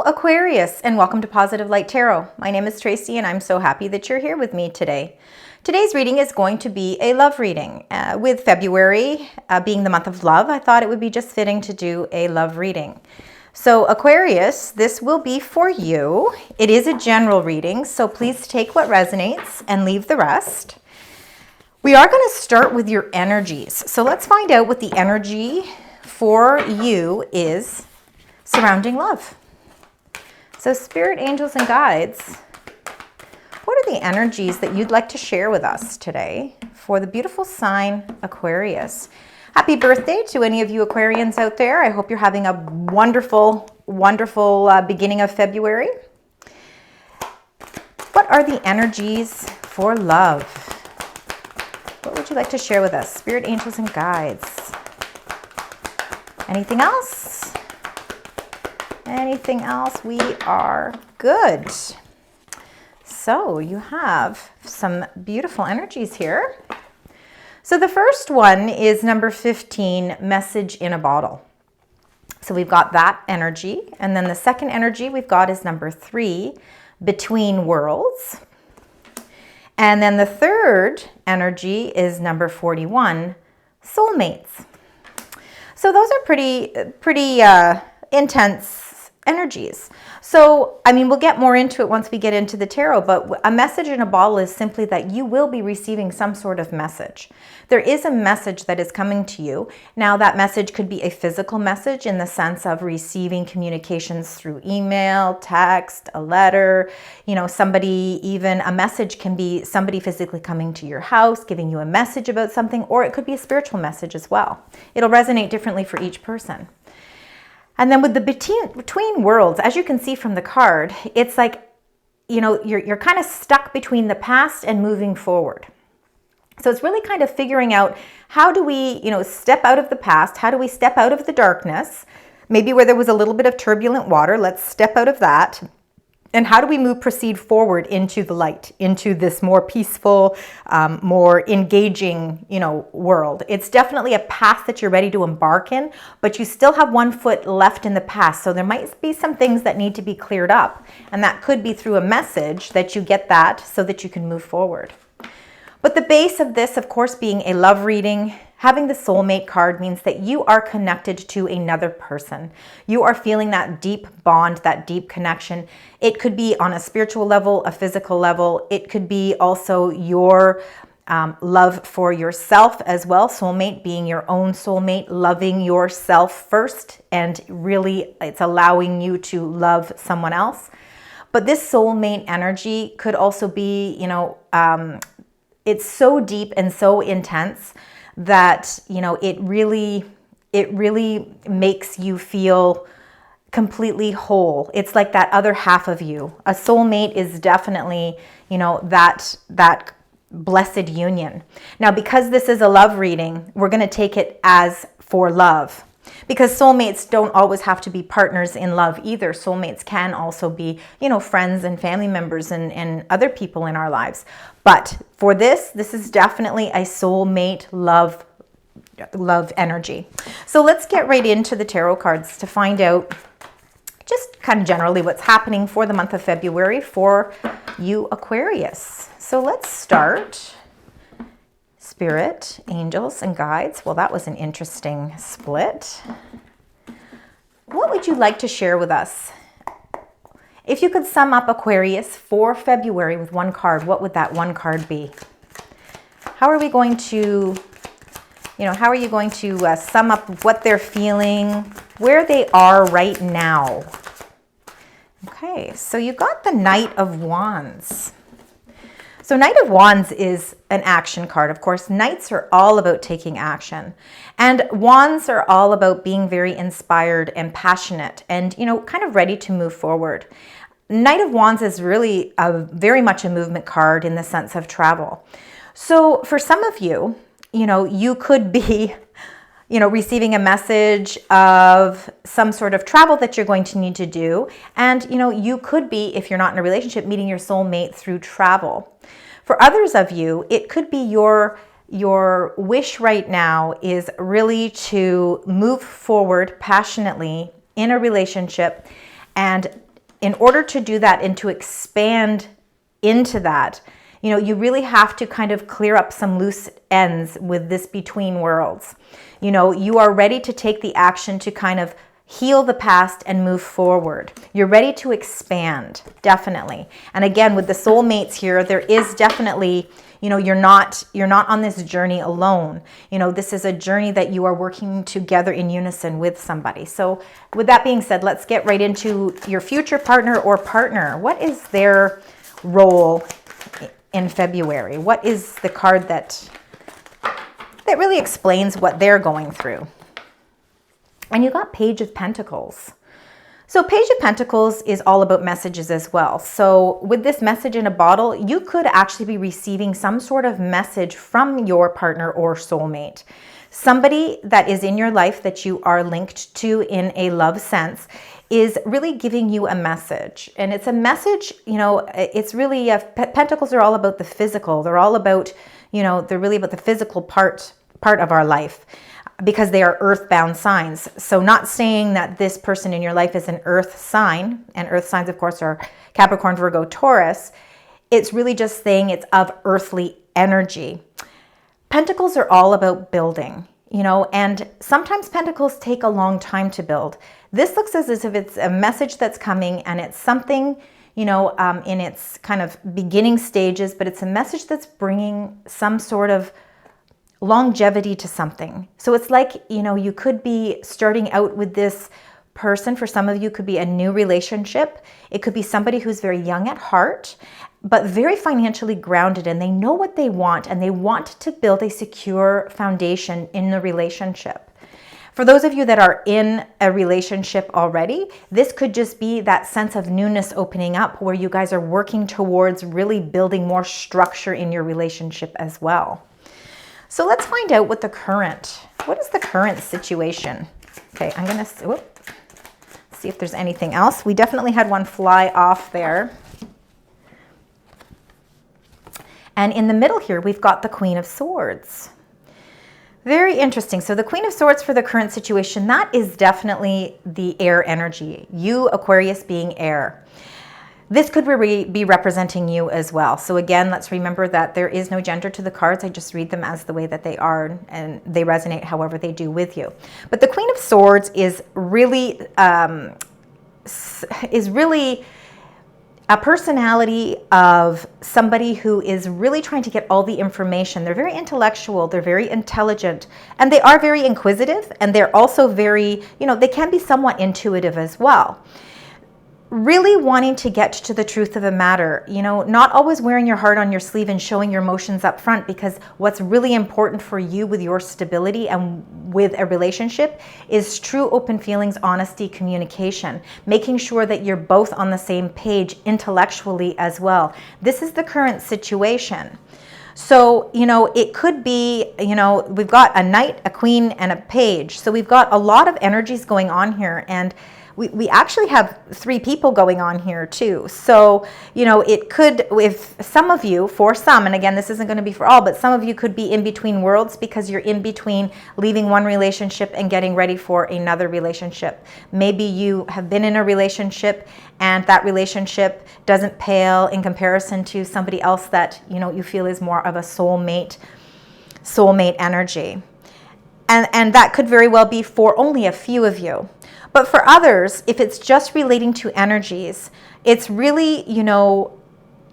Aquarius, and welcome to Positive Light Tarot. My name is Tracy, and I'm so happy that you're here with me today. Today's reading is going to be a love reading. With February being the month of love, I thought it would be just fitting to do a love reading. So Aquarius, this will be for you. It is a general reading, so please take what resonates and leave the rest. We are going to start with your energies. So let's find out what the energy for you is surrounding love. So spirit, angels, and guides, what are the energies that you'd like to share with us today for the beautiful sign Aquarius? Happy birthday to any of you Aquarians out there. I hope you're having a wonderful, wonderful beginning of February. What are the energies for love? What would you like to share with us? Spirit, angels, and guides. Anything else? Anything else? We are good. So you have some beautiful energies here. So the first one is number 15, message in a bottle. So we've got that energy. And then the second energy we've got is number 3, between worlds. And then the third energy is number 41, soulmates. So those are pretty intense energies. So, I mean, we'll get more into it once we get into the tarot, but a message in a bottle is simply that you will be receiving some sort of message. There is a message that is coming to you. Now, that message could be a physical message in the sense of receiving communications through email, text, a letter, somebody, even a message can be somebody physically coming to your house, giving you a message about something, or it could be a spiritual message as well. It'll resonate differently for each person. And then with the between worlds, as you can see from the card, it's like, you're kind of stuck between the past and moving forward. So it's really kind of figuring out, how do we, step out of the past? How do we step out of the darkness? Maybe where there was a little bit of turbulent water, let's step out of that. And how do we proceed forward into the light, into this more peaceful, more engaging, world? It's definitely a path that you're ready to embark in, but you still have one foot left in the past. So there might be some things that need to be cleared up. And that could be through a message that you get that so that you can move forward. But the base of this, of course, being a love reading, having the soulmate card means that you are connected to another person. You are feeling that deep bond, that deep connection. It could be on a spiritual level, a physical level. It could be also your love for yourself as well. Soulmate being your own soulmate, loving yourself first, and really it's allowing you to love someone else. But this soulmate energy could also be, it's so deep and so intense that, it really makes you feel completely whole. It's like that other half of you. A soulmate is definitely, that blessed union. Now, because this is a love reading, we're going to take it as for love. Because soulmates don't always have to be partners in love either. Soulmates can also be, friends and family members and other people in our lives. But for this is definitely a soulmate love energy. So let's get right into the tarot cards to find out just kind of generally what's happening for the month of February for you Aquarius. So let's start. Spirit, angels, and guides. Well, that was an interesting split. What would you like to share with us? If you could sum up Aquarius for February with one card, what would that one card be? How are we going to, how are you going to sum up what they're feeling, where they are right now? Okay, so you got the Knight of Wands. So Knight of Wands is an action card. Of course, Knights are all about taking action. And Wands are all about being very inspired and passionate and, kind of ready to move forward. Knight of Wands is really very much a movement card in the sense of travel. So for some of you, you could be, receiving a message of some sort of travel that you're going to need to do. And, you could be, if you're not in a relationship, meeting your soulmate through travel. For others of you, it could be your wish right now is really to move forward passionately in a relationship and in order to do that and to expand into that, you know, you really have to kind of clear up some loose ends with this between worlds. You know, you are ready to take the action to kind of heal the past and move forward. You're ready to expand, definitely. And again, with the soulmates here, there is definitely, you know, you're not on this journey alone. You know, this is a journey that you are working together in unison with somebody. So with that being said, let's get right into your future partner or partner. What is their role in February? What is the card that really explains what they're going through? And you got Page of Pentacles. So Page of Pentacles is all about messages as well. So with this message in a bottle, you could actually be receiving some sort of message from your partner or soulmate. Somebody that is in your life that you are linked to in a love sense is really giving you a message. And it's a message, you know, it's really, Pentacles are all about the physical. They're all about, you know, they're really about the physical part of our life, because they are earthbound signs. So not saying that this person in your life is an earth sign, and earth signs, of course, are Capricorn, Virgo, Taurus. It's really just saying it's of earthly energy. Pentacles are all about building, you know, and sometimes pentacles take a long time to build. This looks as if it's a message that's coming and it's something, you know, in its kind of beginning stages, but it's a message that's bringing some sort of longevity to something. So it's like, you know, you could be starting out with this person. For some of you, could be a new relationship. It could be somebody who's very young at heart, but very financially grounded, and they know what they want, and they want to build a secure foundation in the relationship. For those of you that are in a relationship already, this could just be that sense of newness opening up, where you guys are working towards really building more structure in your relationship as well. So let's find out what is the current situation? Okay, I'm going to see if there's anything else. We definitely had one fly off there. And in the middle here, we've got the Queen of Swords. Very interesting. So the Queen of Swords for the current situation, that is definitely the air energy. You, Aquarius, being air. This could be representing you as well. So again, let's remember that there is no gender to the cards. I just read them as the way that they are, and they resonate however they do with you. But the Queen of Swords is really a personality of somebody who is really trying to get all the information. They're very intellectual, they're very intelligent, and they are very inquisitive, and they're also very, you know, they can be somewhat intuitive as well. Really wanting to get to the truth of a matter, you know, not always wearing your heart on your sleeve and showing your emotions up front, because what's really important for you with your stability and with a relationship is true open feelings, honesty, communication, making sure that you're both on the same page intellectually as well. This is the current situation. So, you know, it could be, you know, we've got a knight, a queen, and a page. So we've got a lot of energies going on here, and we actually have 3 people going on here too. So, you know, it could, if some of you, for some, and again, this isn't going to be for all, but some of you could be in between worlds, because you're in between leaving one relationship and getting ready for another relationship. Maybe you have been in a relationship and that relationship doesn't pale in comparison to somebody else that, you know, you feel is more of a soulmate energy. And that could very well be for only a few of you. But for others, if it's just relating to energies, it's really, you know,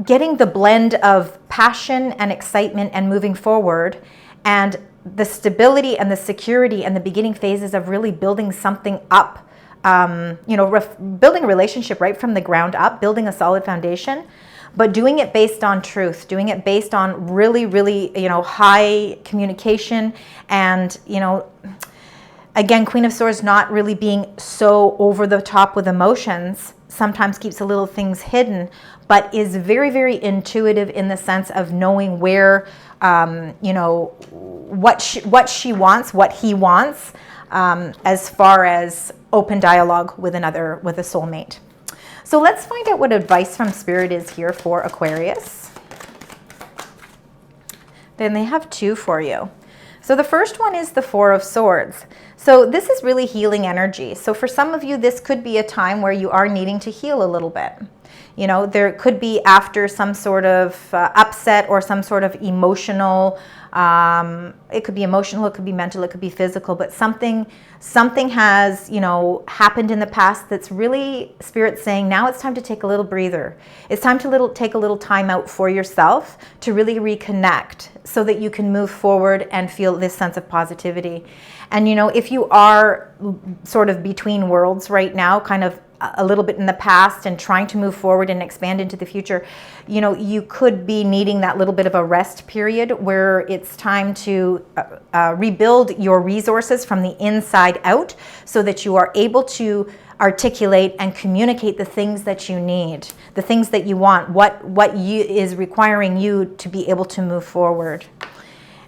getting the blend of passion and excitement and moving forward, and the stability and the security and the beginning phases of really building something up, you know, building a relationship right from the ground up, building a solid foundation, but doing it based on truth, doing it based on really, really, you know, high communication. And, you know, again, Queen of Swords not really being so over the top with emotions, sometimes keeps a little things hidden, but is very, very intuitive in the sense of knowing where, you know, what she wants, what he wants, as far as open dialogue with a soulmate. So let's find out what advice from Spirit is here for Aquarius. Then they have 2 for you. So the first one is the Four of Swords. So this is really healing energy. So for some of you, this could be a time where you are needing to heal a little bit. You know, there could be after some sort of upset or some sort of emotional, it could be emotional, it could be mental, it could be physical, but something has, you know, happened in the past that's really Spirit saying, now it's time to take a little breather. It's time to take a little time out for yourself to really reconnect so that you can move forward and feel this sense of positivity. And, you know, if you are sort of between worlds right now, kind of a little bit in the past and trying to move forward and expand into the future, you know, you could be needing that little bit of a rest period where it's time to rebuild your resources from the inside out so that you are able to articulate and communicate the things that you need, the things that you want, what is requiring you to be able to move forward.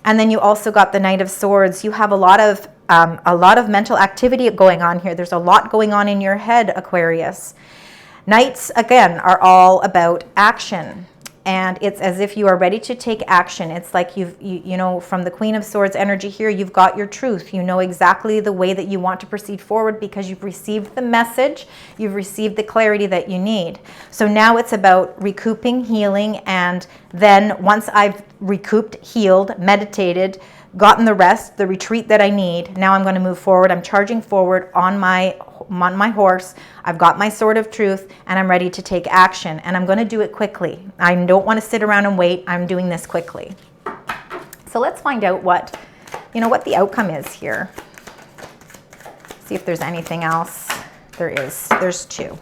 And then you also got the Knight of Swords. You have a lot of mental activity going on here. There's a lot going on in your head, Aquarius. Knights, again, are all about action. And it's as if you are ready to take action. It's like you know, from the Queen of Swords energy here, you've got your truth. You know exactly the way that you want to proceed forward because you've received the message. You've received the clarity that you need. So now it's about recouping, healing, and then once I've recouped, healed, meditated, gotten the rest, the retreat that I need, now I'm going to move forward. I'm charging forward on my horse. I've got my sword of truth and I'm ready to take action, and I'm going to do it quickly. I don't want to sit around and wait. I'm doing this quickly. So let's find out what the outcome is here. See if there's anything else. There's two.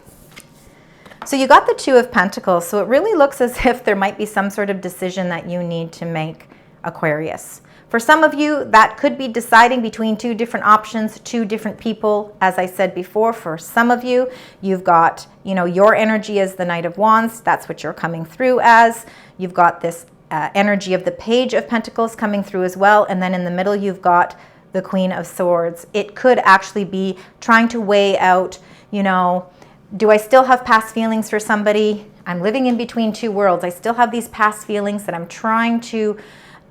So you got the Two of Pentacles. So it really looks as if there might be some sort of decision that you need to make, Aquarius. For some of you, that could be deciding between two different options, two different people. As I said before, for some of you, you've got, you know, your energy as the Knight of Wands. That's what you're coming through as. You've got this energy of the Page of Pentacles coming through as well. And then in the middle, you've got the Queen of Swords. It could actually be trying to weigh out, you know, do I still have past feelings for somebody? I'm living in between two worlds. I still have these past feelings that I'm trying to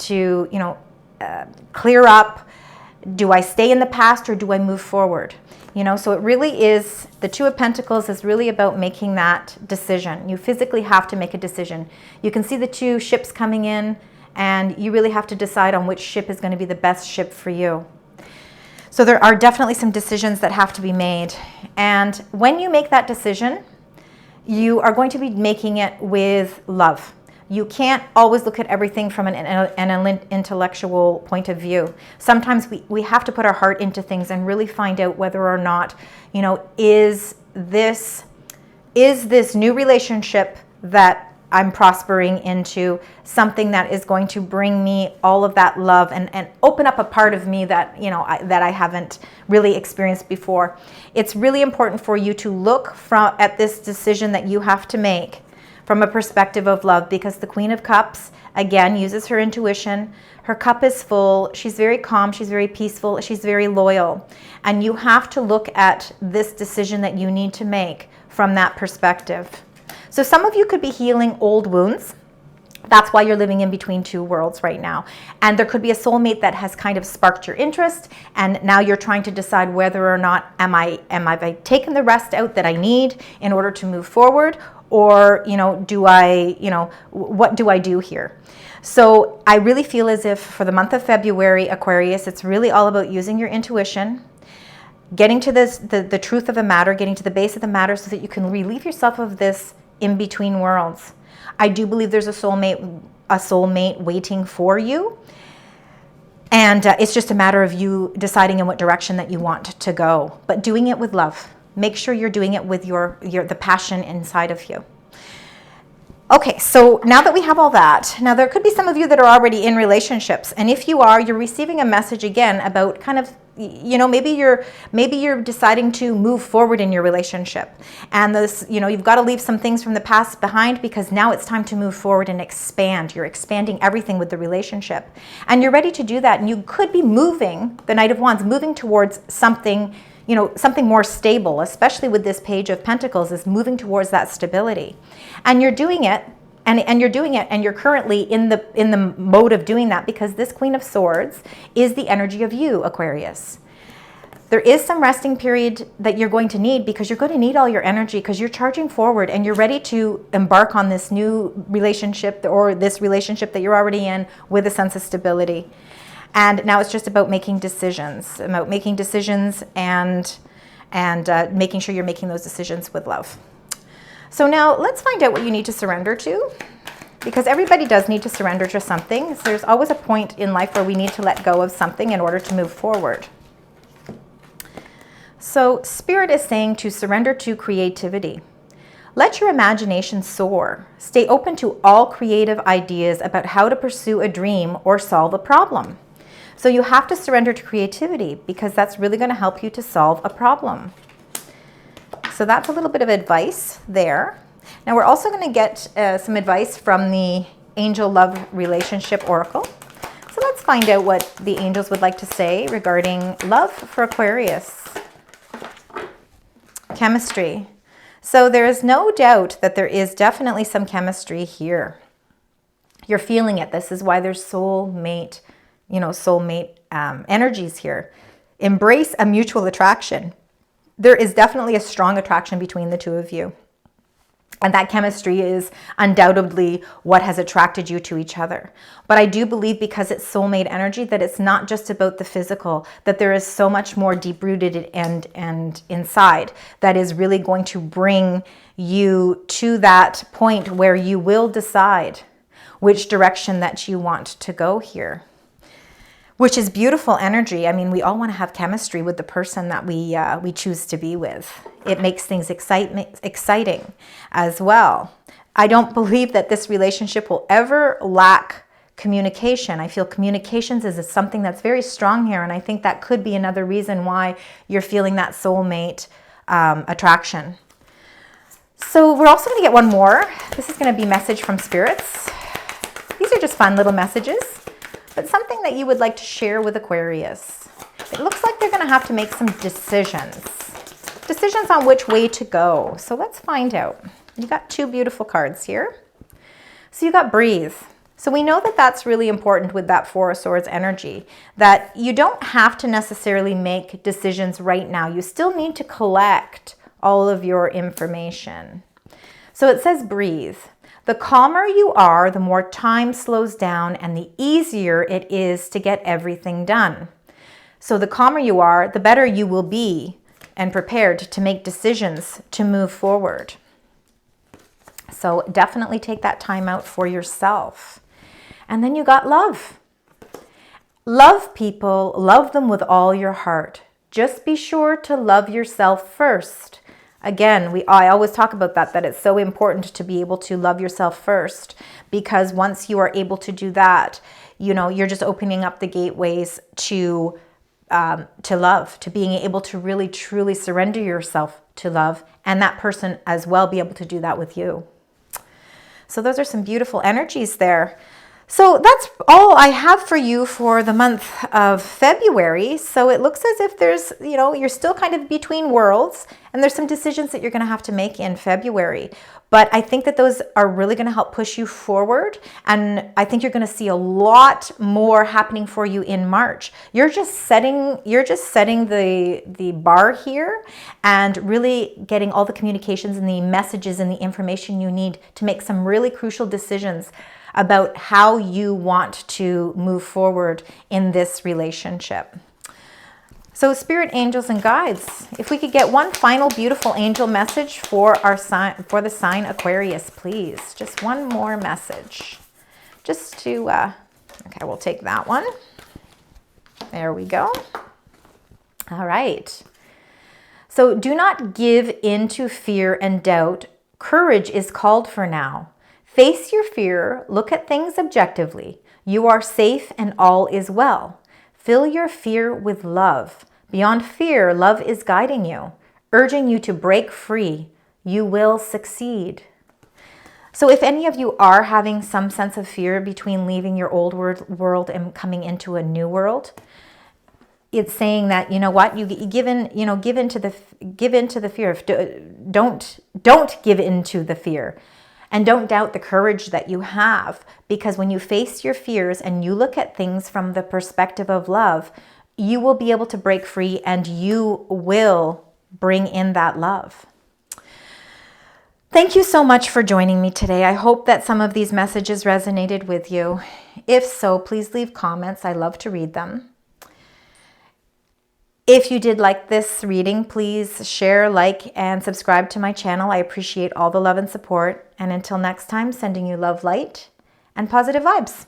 you know, clear up. Do I stay in the past or do I move forward? You know, so it really is, the Two of Pentacles is really about making that decision. You physically have to make a decision. You can see the two ships coming in and you really have to decide on which ship is going to be the best ship for you. So there are definitely some decisions that have to be made. And when you make that decision, you are going to be making it with love. You can't always look at everything from an intellectual point of view. Sometimes we have to put our heart into things and really find out whether or not, you know, is this new relationship that I'm prospering into something that is going to bring me all of that love and open up a part of me that, you know, that I haven't really experienced before. It's really important for you to look at this decision that you have to make from a perspective of love, because the Queen of Cups, again, uses her intuition. Her cup is full. She's very calm. She's very peaceful. She's very loyal. And you have to look at this decision that you need to make from that perspective. So some of you could be healing old wounds. That's why you're living in between two worlds right now. And there could be a soulmate that has kind of sparked your interest, and now you're trying to decide whether or not am I taking the rest out that I need in order to move forward, or, you know, what do I do here? So I really feel as if for the month of February, Aquarius, it's really all about using your intuition, getting to the truth of the matter, getting to the base of the matter so that you can relieve yourself of this in between worlds. I do believe there's a soulmate waiting for you. And it's just a matter of you deciding in what direction that you want to go, but doing it with love. Make sure you're doing it with the passion inside of you. Okay, so now that we have all that, now there could be some of you that are already in relationships. And if you are, you're receiving a message again about kind of, you know, maybe you're deciding to move forward in your relationship. And this, you know, you've got to leave some things from the past behind because now it's time to move forward and expand. You're expanding everything with the relationship. And you're ready to do that. And you could be moving, the Knight of Wands, moving towards something, you know, something more stable, especially with this Page of Pentacles, is moving towards that stability. And you're doing it, And you're doing it, and you're currently in the mode of doing that, because this Queen of Swords is the energy of you, Aquarius. There is some resting period that you're going to need, because you're going to need all your energy, because you're charging forward and you're ready to embark on this new relationship, or this relationship that you're already in, with a sense of stability. And now it's just about making decisions, and making sure you're making those decisions with love. So now let's find out what you need to surrender to, because everybody does need to surrender to something. So there's always a point in life where we need to let go of something in order to move forward. So Spirit is saying to surrender to creativity. Let your imagination soar. Stay open to all creative ideas about how to pursue a dream or solve a problem. So you have to surrender to creativity, because that's really going to help you to solve a problem. So that's a little bit of advice there. Now we're also going to get some advice from the Angel Love Relationship Oracle. So let's find out what the angels would like to say regarding love for Aquarius. Chemistry. So there is no doubt that there is definitely some chemistry here. You're feeling it. This is why there's soulmate energies here. Embrace a mutual attraction. There is definitely a strong attraction between the two of you. And that chemistry is undoubtedly what has attracted you to each other. But I do believe, because it's soulmate energy, that it's not just about the physical, that there is so much more deep-rooted and inside that is really going to bring you to that point where you will decide which direction that you want to go here. Which is beautiful energy. I mean, we all want to have chemistry with the person that we choose to be with. It makes things exciting as well. I don't believe that this relationship will ever lack communication. I feel communications is something that's very strong here, and I think that could be another reason why you're feeling that soulmate attraction. So we're also going to get one more. This is going to be message from spirits. These are just fun little messages. But something that you would like to share with Aquarius. It looks like they're going to have to make some decisions. Decisions on which way to go. So let's find out. You got two beautiful cards here. So you got breathe. So we know that that's really important with that Four of Swords energy. That you don't have to necessarily make decisions right now. You still need to collect all of your information. So it says breathe. The calmer you are, the more time slows down, and the easier it is to get everything done. So the calmer you are, the better you will be and prepared to make decisions to move forward. So definitely take that time out for yourself. And then you got love. Love people, love them with all your heart. Just be sure to love yourself first. Again, I always talk about that it's so important to be able to love yourself first, because once you are able to do that, you're just opening up the gateways to love, to being able to really truly surrender yourself to love, and that person as well be able to do that with you. So those are some beautiful energies there. So that's all I have for you for the month of February. So it looks as if there's, you're still kind of between worlds, and there's some decisions that you're going to have to make in February. But I think that those are really going to help push you forward. And I think you're going to see a lot more happening for you in March. You're just setting the bar here, and really getting all the communications and the messages and the information you need to make some really crucial decisions about how you want to move forward in this relationship. So spirit, angels, and guides, if we could get one final beautiful angel message for our sign, for the sign Aquarius, please. Just one more message. Just to, okay, we'll take that one. There we go. All right. So do not give in to fear and doubt. Courage is called for now. Face your fear, look at things objectively. You are safe and all is well. Fill your fear with love. Beyond fear, love is guiding you, urging you to break free. You will succeed. So if any of you are having some sense of fear between leaving your old world and coming into a new world, it's saying that, you know what, you give in to the fear. Don't give in to the fear. And don't doubt the courage that you have, because when you face your fears and you look at things from the perspective of love, you will be able to break free and you will bring in that love. Thank you so much for joining me today. I hope that some of these messages resonated with you. If so, please leave comments. I love to read them. If you did like this reading, please share, like, and subscribe to my channel. I appreciate all the love and support. And until next time, sending you love, light, and positive vibes.